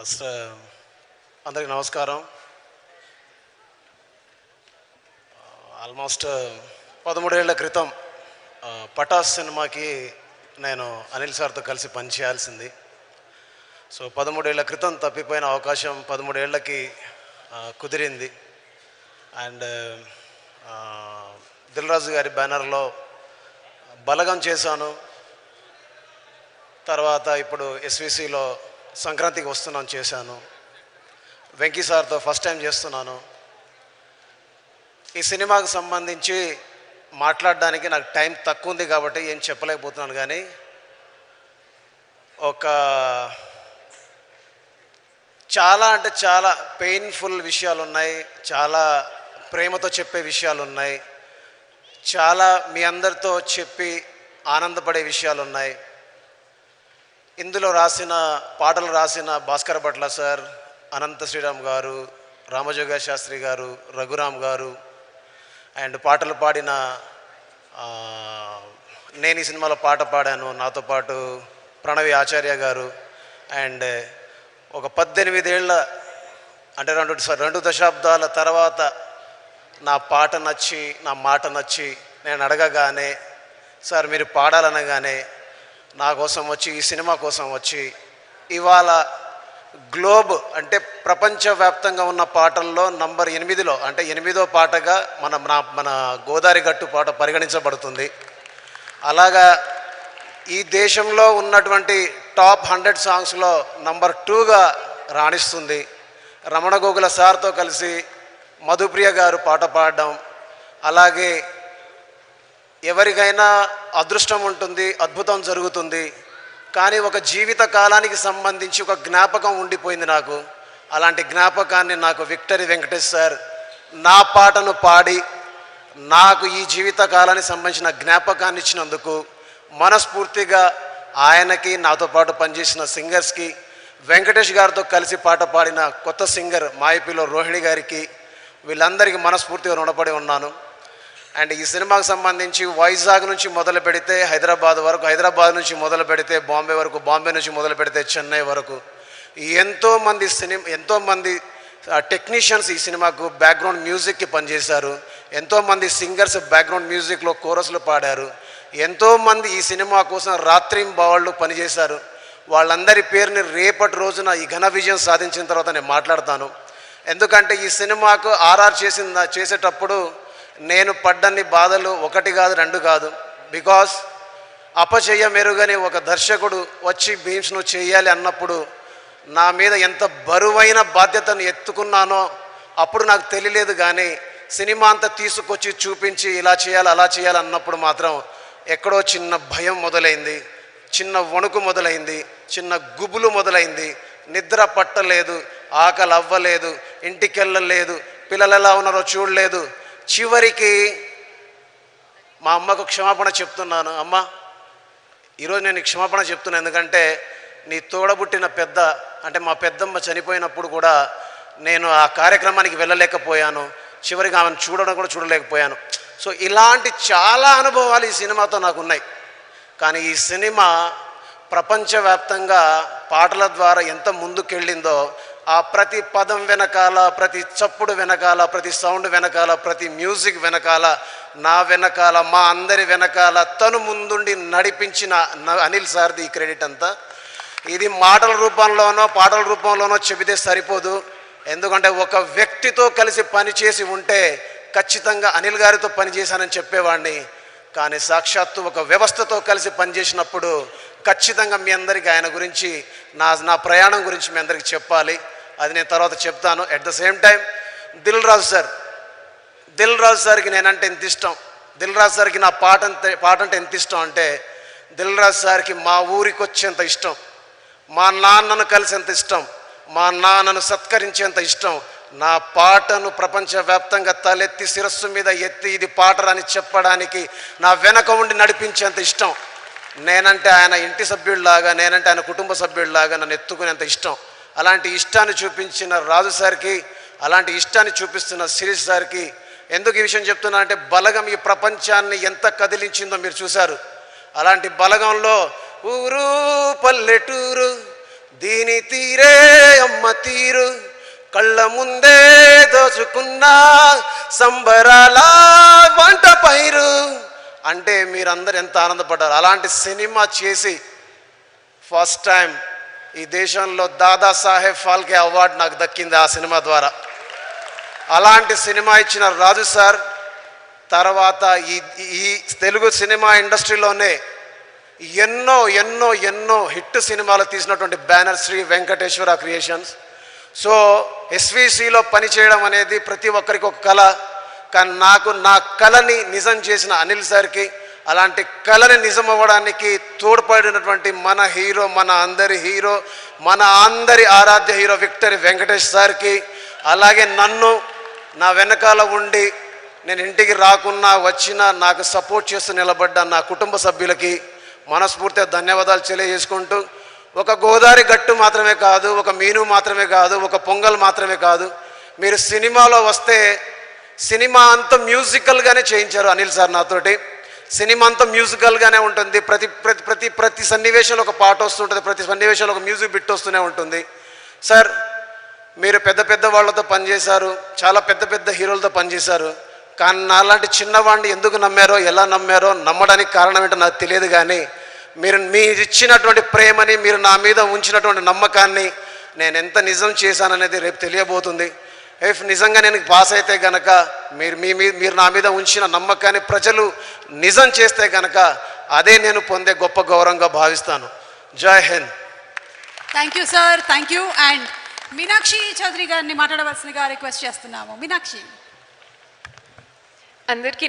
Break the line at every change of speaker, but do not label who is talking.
First అందరికి నమస్కారం. Almost 13 ఏళ్ల క్రితం పటాస్ సినిమాకి నేను అనిల్ సార్తో కలిసి పనిచేయాల్సింది. సో 13 ఏళ్ల క్రితం తప్పిపోయిన అవకాశం 13 ఏళ్ళకి కుదిరింది. అండ్ దిల్ రాజు గారి బ్యానర్లో బలగం చేశాను. తర్వాత ఇప్పుడు ఎస్విసిలో సంక్రాంతికి వస్తున్నాను చేశాను. వెంకీ సార్తో ఫస్ట్ టైం చేస్తున్నాను. ఈ సినిమాకు సంబంధించి మాట్లాడడానికి నాకు టైం తక్కువ ఉంది కాబట్టి ఏం చెప్పలేకపోతున్నాను. కానీ ఒక చాలా అంటే చాలా పెయిన్ఫుల్ విషయాలు ఉన్నాయి, చాలా ప్రేమతో చెప్పే విషయాలు ఉన్నాయి, చాలా మీ అందరితో చెప్పి ఆనందపడే విషయాలు ఉన్నాయి. ఇందులో పాటలు రాసిన భాస్కర్ భట్ల సార్, అనంత శ్రీరామ్ గారు, రామజోగ శాస్త్రి గారు, రఘురామ్ గారు, అండ్ పాటలు పాడిన నేను ఈ సినిమాలో పాట పాడాను నాతో పాటు ప్రణవి ఆచార్య గారు. అండ్ ఒక 18 ఏళ్ళ అంటే 2 దశాబ్దాల తర్వాత నా పాట నచ్చి నా మాట నచ్చి నేను అడగగానే సార్ మీరు పాడాలనగానే నా కోసం వచ్చి ఈ సినిమా కోసం వచ్చి ఇవాళ గ్లోబ్ అంటే ప్రపంచవ్యాప్తంగా ఉన్న పాటల్లో నంబర్ 8లో అంటే 8వ పాటగా మన గోదావరి గట్టు పాట పరిగణించబడుతుంది. అలాగా ఈ దేశంలో ఉన్నటువంటి టాప్ 100 సాంగ్స్లో నంబర్ 2గా రాణిస్తుంది. రమణ గోగుల సార్తో కలిసి మధుప్రియ గారు పాట పాడడం, అలాగే ఎవరికైనా అదృష్టం ఉంటుంది, అద్భుతం జరుగుతుంది, కానీ ఒక జీవిత కాలానికి సంబంధించి ఒక జ్ఞాపకం ఉండిపోయింది నాకు. అలాంటి జ్ఞాపకాన్ని నాకు విక్టరీ వెంకటేష్ సార్ నా పాటను పాడి నాకు ఈ జీవిత కాలానికి సంబంధించిన జ్ఞాపకాన్ని ఇచ్చినందుకు మనస్ఫూర్తిగా ఆయనకి, నాతో పాటు పనిచేసిన సింగర్స్కి, వెంకటేష్ గారితో కలిసి పాట పాడిన కొత్త సింగర్ మాయపిలో రోహిణి గారికి, వీళ్ళందరికీ మనస్ఫూర్తిగా రుణపడి ఉన్నాను. అండ్ ఈ సినిమాకు సంబంధించి వైజాగ్ నుంచి మొదలు పెడితే హైదరాబాద్ వరకు, హైదరాబాద్ నుంచి మొదలు పెడితే బాంబే వరకు, బాంబే నుంచి మొదలు పెడితే చెన్నై వరకు ఎంతోమంది టెక్నీషియన్స్ ఈ సినిమాకు బ్యాక్గ్రౌండ్ మ్యూజిక్కి పనిచేశారు. ఎంతోమంది సింగర్స్ బ్యాక్గ్రౌండ్ మ్యూజిక్లో కోరస్లు పాడారు. ఎంతోమంది ఈ సినిమా కోసం రాత్రింబవళ్ళు పనిచేశారు. వాళ్ళందరి పేరుని రేపటి రోజున ఈ ఘన విజయం సాధించిన తర్వాత నేను మాట్లాడతాను. ఎందుకంటే ఈ సినిమాకు ఆర్ఆర్ చేసేటప్పుడు నేను పడ్డన్ని బాధలు 1 కాదు 2 కాదు. బికాస్ అపచయ మెరుగని ఒక దర్శకుడు వచ్చి బీమ్స్ను చేయాలి అన్నప్పుడు నా మీద ఎంత బరువైన బాధ్యతను ఎత్తుకున్నానో అప్పుడు నాకు తెలియలేదు. కానీ సినిమా అంతా తీసుకొచ్చి చూపించి ఇలా చేయాలి అలా చేయాలి అన్నప్పుడు మాత్రం ఎక్కడో చిన్న భయం మొదలైంది, చిన్న వణుకు మొదలైంది, చిన్న గుబులు మొదలైంది. నిద్ర పట్టలేదు, ఆకలి అవ్వలేదు, ఇంటికి వెళ్ళలేదు, పిల్లలు ఎలా ఉన్నారో చూడలేదు. చివరికి మా అమ్మకు క్షమాపణ చెప్తున్నాను. అమ్మ, ఈరోజు నేను క్షమాపణ చెప్తున్నాను. ఎందుకంటే నీ తోడబుట్టిన పెద్ద అంటే మా పెద్దమ్మ చనిపోయినప్పుడు కూడా నేను ఆ కార్యక్రమానికి వెళ్ళలేకపోయాను. చివరికి ఆమెను చూడడం కూడా చూడలేకపోయాను. సో ఇలాంటి చాలా అనుభవాలు ఈ సినిమాతో నాకు ఉన్నాయి. కానీ ఈ సినిమా ప్రపంచవ్యాప్తంగా పాటల ద్వారా ఎంత ముందుకెళ్ళిందో, ఆ ప్రతి పదం వెనకాల, ప్రతి చప్పుడు వెనకాల, ప్రతి సౌండ్ వెనకాల, ప్రతి మ్యూజిక్ వెనకాల, నా వెనకాల, మా అందరి వెనకాల తను ముందుండి నడిపించిన అనిల్ సార్ది ఈ క్రెడిట్ అంతా. ఇది మాటల రూపంలోనో పాటల రూపంలోనో చెబితే సరిపోదు. ఎందుకంటే ఒక వ్యక్తితో కలిసి పనిచేసి ఉంటే ఖచ్చితంగా అనిల్ గారితో పనిచేశానని చెప్పేవాడిని. కానీ సాక్షాత్తు ఒక వ్యవస్థతో కలిసి పనిచేసినప్పుడు ఖచ్చితంగా మీ అందరికీ ఆయన గురించి, నా ప్రయాణం గురించి మీ అందరికీ చెప్పాలి. అది నేను తర్వాత చెప్తాను. At the same time Dil Raju సార్కి నేనంటే ఎంత ఇష్టం, దిల్ రాజు సార్కి నా పాట అంటే ఎంత ఇష్టం అంటే, దిల్ రాజు సార్కి మా ఊరికి వచ్చేంత ఇష్టం, మా నాన్నను కలిసేంత ఇష్టం, మా నాన్నను సత్కరించేంత ఇష్టం, నా పాటను ప్రపంచవ్యాప్తంగా తలెత్తి శిరస్సు మీద ఎత్తి ఇది పాటరని చెప్పడానికి నా వెనక ఉండి నడిపించేంత ఇష్టం. నేనంటే ఆయన ఇంటి సభ్యుడిలాగా, నేనంటే ఆయన కుటుంబ సభ్యుడిలాగా నన్ను ఎత్తుకునేంత ఇష్టం. అలాంటి ఇష్టాన్ని చూపించిన రాజు సార్కి, అలాంటి ఇష్టాన్ని చూపిస్తున్న శిరీష్ సార్కి. ఎందుకు ఈ విషయం చెప్తున్నా అంటే, బలగం ఈ ప్రపంచాన్ని ఎంత కదిలించిందో మీరు చూశారు. అలాంటి బలగంలో ఊరు పల్లెటూరు దీని తీరే అమ్మ తీరు, కళ్ళ ముందే దోచుకున్న సంబరాల వంట పైరు అంటే మీరందరూ ఎంత ఆనందపడ్డారు. అలాంటి సినిమా చేసి ఫస్ట్ టైం ఈ దేశంలో దాదాసాహెబ్ ఫాల్కే అవార్డు నాకు దక్కింది ఆ సినిమా ద్వారా. అలాంటి సినిమా ఇచ్చిన రాజు సార్ తర్వాత ఈ తెలుగు సినిమా ఇండస్ట్రీలోనే ఎన్నో ఎన్నో ఎన్నో హిట్ సినిమాలు తీసినటువంటి banner Sri Venkateswara Creations. So ఎస్విసిలో పనిచేయడం అనేది ప్రతి ఒక్కరికి ఒక కళ. కానీ నాకు నా కళని నిజం చేసిన అనిల్ సార్కి, అలాంటి కళని నిజం అవ్వడానికి తోడ్పడినటువంటి మన హీరో, మన అందరి హీరో, మన అందరి ఆరాధ్య హీరో విక్టరీ వెంకటేష్ సార్కి, అలాగే నన్ను నా వెనకాల ఉండి నేను ఇంటికి రాకున్నా వచ్చినా నాకు సపోర్ట్ చేస్తూ నిలబడ్డ నా కుటుంబ సభ్యులకి మనస్ఫూర్తిగా ధన్యవాదాలు తెలియజేసుకుంటూ, ఒక గోదావరి గట్టు మాత్రమే కాదు, ఒక మీను మాత్రమే కాదు, ఒక పొంగల్ మాత్రమే కాదు, మీరు సినిమాలో వస్తే సినిమా అంతా మ్యూజికల్గానే చేయించారు అనిల్ సార్ నాతోటి. సినిమా అంతా మ్యూజికల్గానే ఉంటుంది. ప్రతి ప్రతి ప్రతి ప్రతి సన్నివేశంలో ఒక పాట వస్తుంటుంది, ప్రతి సన్నివేశంలో ఒక మ్యూజిక్ బిట్ వస్తూనే ఉంటుంది. సార్ మీరు పెద్ద పెద్ద వాళ్ళతో పనిచేశారు, చాలా పెద్ద పెద్ద హీరోలతో పనిచేశారు. కానీ నాలాంటి చిన్నవాడిని ఎందుకు నమ్మారో, ఎలా నమ్మారో, నమ్మడానికి కారణం ఏంటో నాకు తెలియదు. కానీ మీరు ఇచ్చినటువంటి ప్రేమని, మీరు నా మీద ఉంచినటువంటి నమ్మకాన్ని నేను ఎంత నిజం చేశాననేది రేపు తెలియబోతుంది. ఇఫ్ నిజంగా నేను పాస్ అయితే గనక మీరు నా మీద ఉంచిన నమ్మకాన్ని ప్రజలు నిజం చేస్తే గనక అదే నేను పొందే గొప్ప గౌరవంగా భావిస్తాను. జై హింద్.
Thank you sir, thank you. And Meenakshi Chaudhary గారిని మాట్లాడవలసిందిగా రిక్వెస్ట్ చేస్తున్నాము. మీనాక్షి.
అందరికీ